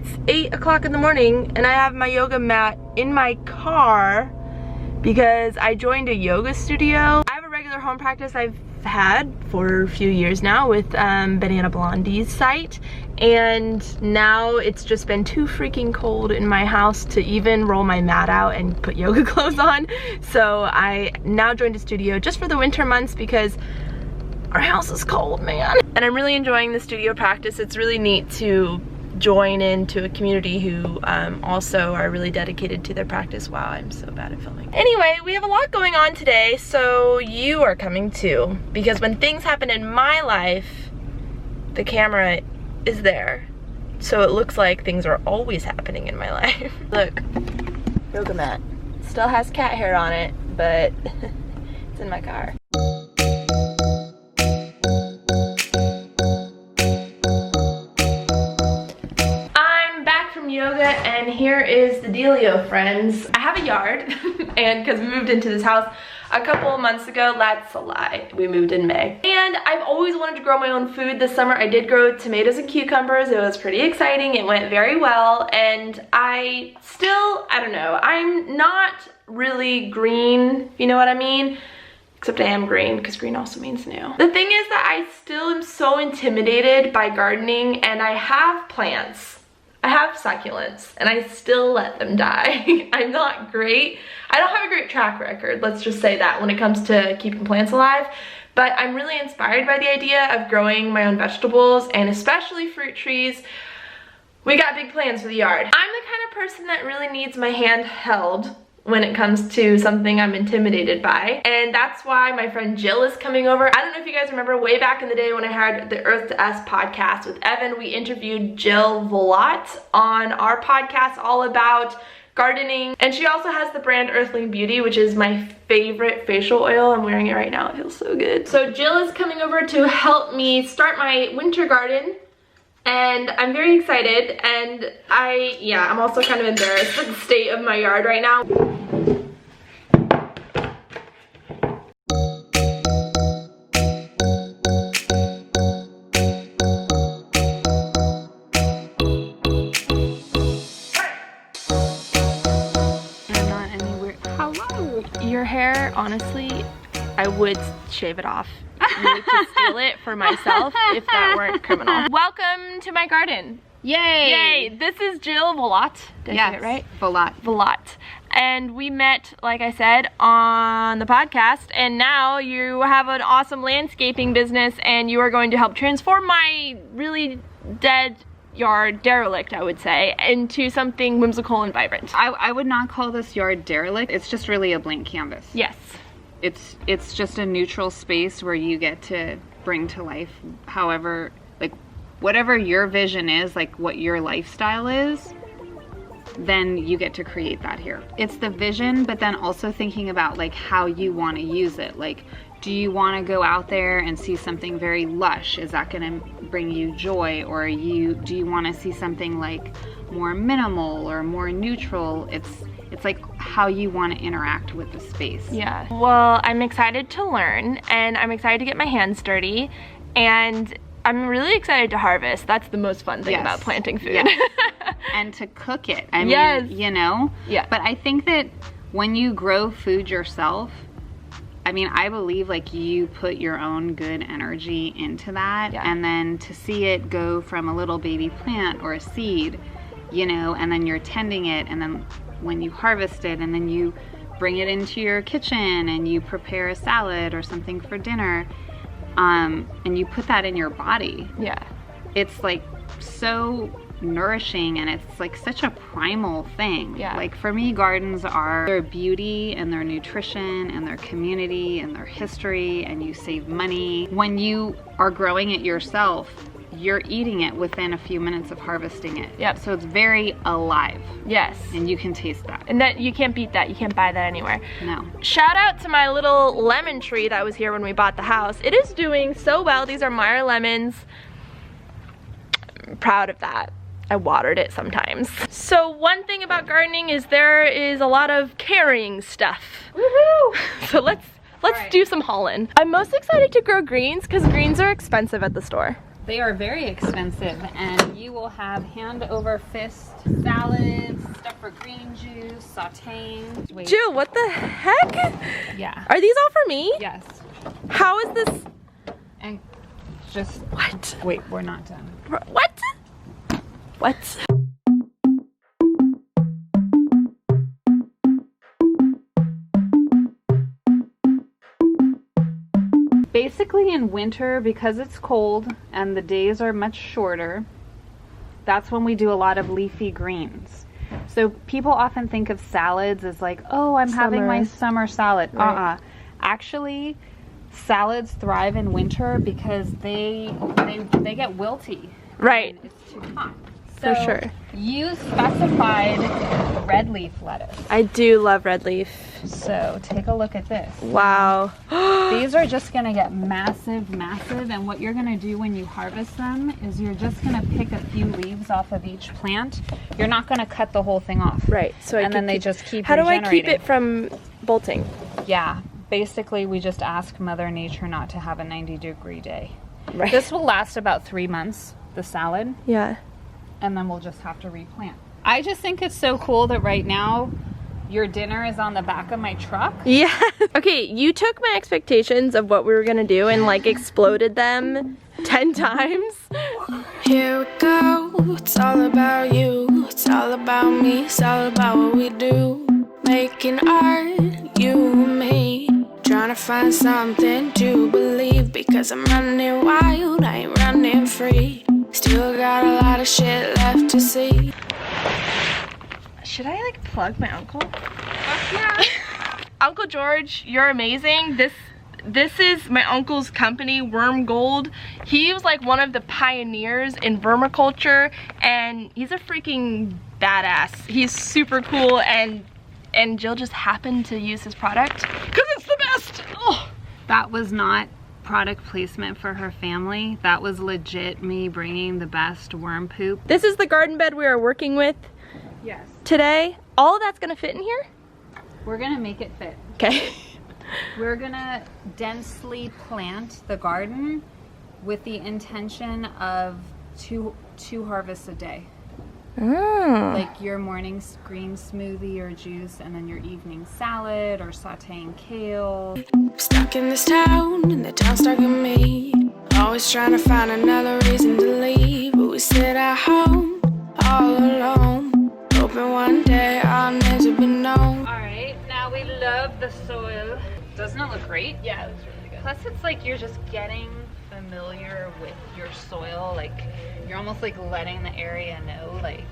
It's 8 o'clock in the morning and I have my yoga mat in my car because I joined a yoga studio. I have a regular home practice I've had for a few years now with Banana Blondie's site, and now it's just been too freaking cold in my house to even roll my mat out and put yoga clothes on. So I now joined a studio just for the winter months because our house is cold, man. And I'm really enjoying the studio practice. It's really neat to join into a community who also are really dedicated to their practice. Wow, I'm so bad at filming. Anyway, we have a lot going on today, so you are coming too, because when things happen in my life, the camera is there. So it looks like things are always happening in my life. Look, yoga mat. Still has cat hair on it, but it's in my car. Yoga, and here is the dealio, friends. I have a yard and because we moved into this house a couple of months ago. That's a lie, we moved in May, and I've always wanted to grow my own food. This summer I did grow tomatoes and cucumbers. It was pretty exciting, it went very well, and I don't know, I'm not really green, if you know what I mean. Except I am green, because green also means new. The thing is that I still am so intimidated by gardening, and I have plants. I have succulents and I still let them die. I'm not great. I don't have a great track record, let's just say that, when it comes to keeping plants alive. But I'm really inspired by the idea of growing my own vegetables and especially fruit trees. We got big plans for the yard. I'm the kind of person that really needs my hand held when it comes to something I'm intimidated by. And that's why my friend Jill is coming over. I don't know if you guys remember way back in the day when I had the Earth to Us podcast with Evan, we interviewed Jill Volat on our podcast all about gardening. And she also has the brand Earthling Beauty, which is my favorite facial oil. I'm wearing it right now, it feels so good. So Jill is coming over to help me start my winter garden. And I'm very excited, and I'm also kind of embarrassed with the state of my yard right now. I'm not anywhere. Hello! Your hair, honestly, I would shave it off. To steal it for myself if that weren't criminal. Welcome to my garden. Yay! Yay! This is Jill Volat. Did I say it right? Volat. Volat. And we met, like I said, on the podcast, and now you have an awesome landscaping business and you are going to help transform my really dead yard, derelict I would say, into something whimsical and vibrant. I would not call this yard derelict. It's just really a blank canvas. Yes. It's just a neutral space where you get to bring to life however, like, whatever your vision is, like what your lifestyle is, then you get to create that here. It's the vision, but then also thinking about like how you want to use it. Like, do you want to go out there and see something very lush? Is that going to bring you joy? Or do you want to see something like more minimal or more neutral? It's like how you want to interact with the space. Yeah. Well, I'm excited to learn, and I'm excited to get my hands dirty, and I'm really excited to harvest. That's the most fun thing about planting food. Yes. And to cook it. I mean, you know? Yeah. But I think that when you grow food yourself, I mean, I believe like you put your own good energy into that, and then to see it go from a little baby plant or a seed, you know, and then you're tending it, and then when you harvest it, and then you bring it into your kitchen and you prepare a salad or something for dinner, and you put that in your body. Yeah. It's like so nourishing, and it's like such a primal thing. Yeah. Like for me, gardens are their beauty and their nutrition and their community and their history, and you save money. When you are growing it yourself, you're eating it within a few minutes of harvesting it. Yep. So it's very alive. Yes. And you can taste that. And that you can't beat that. You can't buy that anywhere. No. Shout out to my little lemon tree that was here when we bought the house. It is doing so well. These are Meyer lemons. I'm proud of that. I watered it sometimes. So one thing about gardening is there is a lot of carrying stuff. Woohoo! So let's do some hauling. I'm most excited to grow greens because greens are expensive at the store. They are very expensive, and you will have hand over fist salads, stuff for green juice, sauteing. Wait. Jill, what the heck? Yeah. Are these all for me? Yes. How is this? And just What? wait, we're not done. What? What? Basically in winter, because it's cold and the days are much shorter, that's when we do a lot of leafy greens. So people often think of salads as like, oh, I'm having my summer salad. Right. Actually, salads thrive in winter because they get wilty. Right. And it's too hot. For So sure. you specified red leaf lettuce. I do love red leaf. So take a look at this. Wow. These are just gonna get massive, massive, and what you're gonna do when you harvest them is you're just gonna pick a few leaves off of each plant. You're not gonna cut the whole thing off. Right. So and then they just keep How do I keep regenerating. it from bolting? Yeah. Basically, we just ask Mother Nature not to have a 90-degree day. Right. This will last about 3 months, the salad, Yeah. and then we'll just have to replant. I just think it's so cool that right now your dinner is on the back of my truck. Yeah. Okay, you took my expectations of what we were gonna do and like exploded them 10 times. Here we go, it's all about you, it's all about me, it's all about what we do. Making art, you and me, trying to find something to believe. Because I'm running wild, I ain't running free. Still got a lot of shit left to see. Should I like plug my uncle? Yeah. Uncle George, you're amazing. This is my uncle's company, Worm Gold. He was like one of the pioneers in vermiculture, and he's a freaking badass. He's super cool, and Jill just happened to use his product because it's the best. Oh. That was not product placement for her family. That was legit me bringing the best worm poop. This is the garden bed we are working with Yes. today. All of that's gonna fit in here? We're gonna make it fit. Okay. We're gonna densely plant the garden with the intention of two harvests a day. Oh. Like your morning green smoothie or juice, and then your evening salad or sauteing kale. Stuck in this town, and the town's stuck in me. Always trying to find another reason to leave, but we sit at home, all alone. Hoping one day I'll never be known. All right, now we love the soil. Doesn't it look great? Yeah, it looks really good. Plus it's like you're just getting familiar with your soil. Like you're almost like letting the area know, like,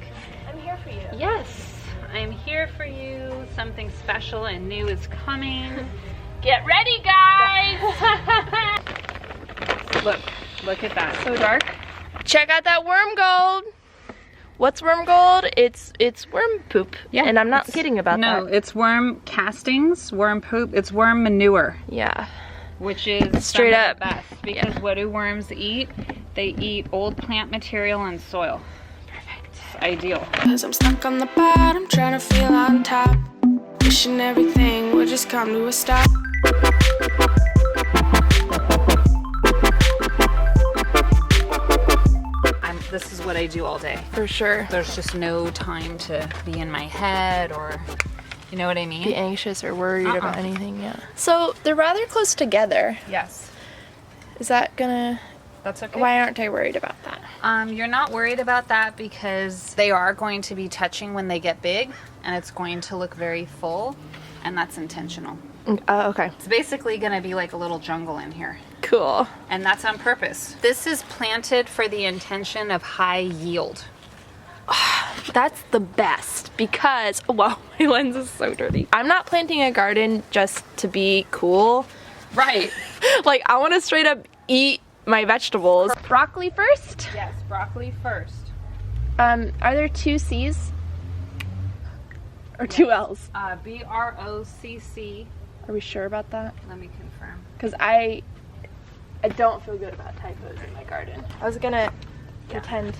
I'm here for you. yes, I'm here for you. Something special and new is coming. Get ready, guys! Look at that. So dark. Check out that worm gold. What's worm gold? It's worm poop. Yeah, And I'm not kidding about No, that. it's worm castings, worm poop. It's worm manure, Yeah. which is Straight some of up. the best. Because what do worms eat? They eat old plant material and soil. Perfect. It's ideal. Cause I'm stuck on the bottom, trying to feel on top. Wishing everything would just come to a stop. This is what I do all day. For sure. There's just no time to be in my head or, you know what I mean? Be anxious or worried about anything, yeah. So they're rather close together. Yes. Is that gonna, That's okay. why aren't I worried about that? You're not worried about that because they are going to be touching when they get big, and it's going to look very full, and that's intentional. Okay. It's basically going to be like a little jungle in here, Cool. and that's on purpose. This is planted for the intention of high yield. That's the best because, wow, my lens is so dirty. I'm not planting a garden just to be cool. Right. Like, I want to straight up eat my vegetables. Broccoli first? Yes, broccoli first. Are there 2 C's? Or 2 L's? BROCC. Are we sure about that? Let me confirm. Because I don't feel good about typos in my garden. I was gonna pretend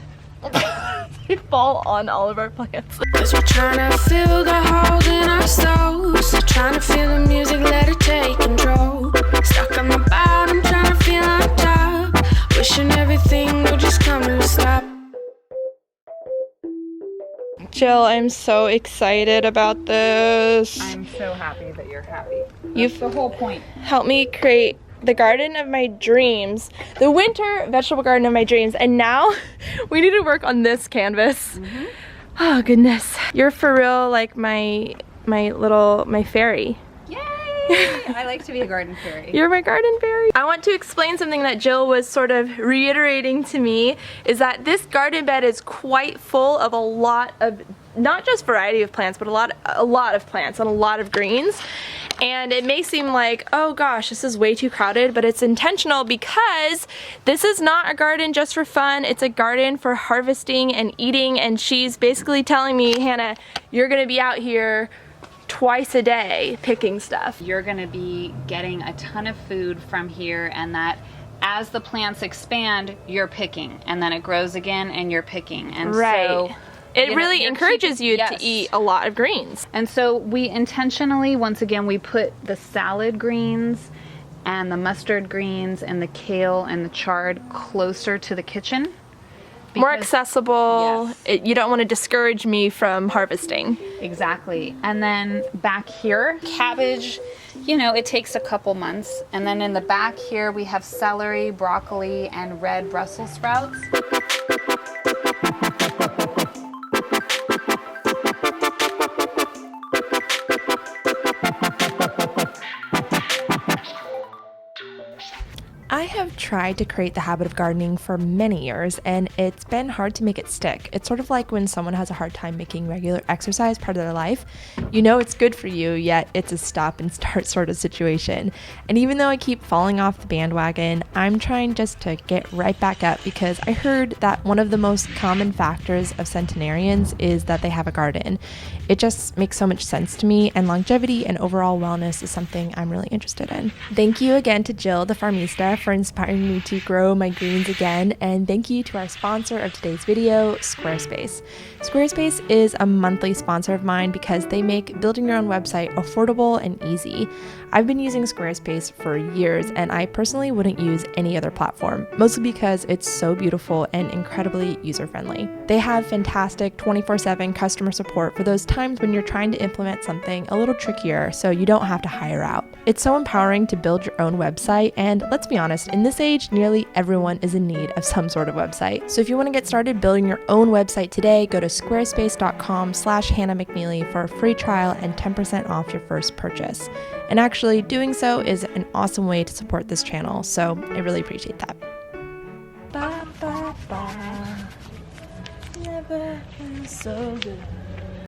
they fall on all of our plants. Cause we're trying to fill the holes in our souls. So trying to feel the music, let it take control. Stuck on the bottom, trying to feel on top. Wishing everything Jill, I'm so excited about this. I'm so happy that you're happy. You've the whole point. helped me create the garden of my dreams, the winter vegetable garden of my dreams, and now we need to work on this canvas. Oh goodness, you're for real like my fairy. Yay! I like to be a garden fairy. You're my garden fairy. I want to explain something that Jill was sort of reiterating to me, is that this garden bed is quite full of a lot of, not just variety of plants, but a lot of plants and a lot of greens. And it may seem like, oh gosh, this is way too crowded, but it's intentional because this is not a garden just for fun. It's a garden for harvesting and eating, and she's basically telling me, Hannah, you're gonna be out here twice a day picking stuff. You're gonna be getting a ton of food from here, and that as the plants expand, you're picking, and then it grows again and you're picking. And so it really encourages you to eat a lot of greens. And so we intentionally, once again, we put the salad greens and the mustard greens and the kale and the chard closer to the kitchen. More accessible. Yes. You don't want to discourage me from harvesting. Exactly. And then back here, cabbage, you know, it takes a couple months. And then in the back here, we have celery, broccoli, and red Brussels sprouts. I have tried to create the habit of gardening for many years, and it's been hard to make it stick. It's sort of like when someone has a hard time making regular exercise part of their life. You know it's good for you, yet it's a stop and start sort of situation. And even though I keep falling off the bandwagon, I'm trying just to get right back up, because I heard that one of the most common factors of centenarians is that they have a garden. It just makes so much sense to me, and longevity and overall wellness is something I'm really interested in. Thank you again to Jill, the farmista, for inspiring me to grow my greens again, and thank you to our sponsor of today's video, Squarespace. Squarespace is a monthly sponsor of mine because they make building your own website affordable and easy. I've been using Squarespace for years, and I personally wouldn't use any other platform, mostly because it's so beautiful and incredibly user-friendly. They have fantastic 24/7 customer support for those times when you're trying to implement something a little trickier so you don't have to hire out. It's so empowering to build your own website, and let's be honest, in this age, nearly everyone is in need of some sort of website. So if you want to get started building your own website today, go to squarespace.com/Hannah McNeely for a free trial and 10% off your first purchase. And actually, doing so is an awesome way to support this channel, so I really appreciate that. Ba, ba, ba. Never been so good.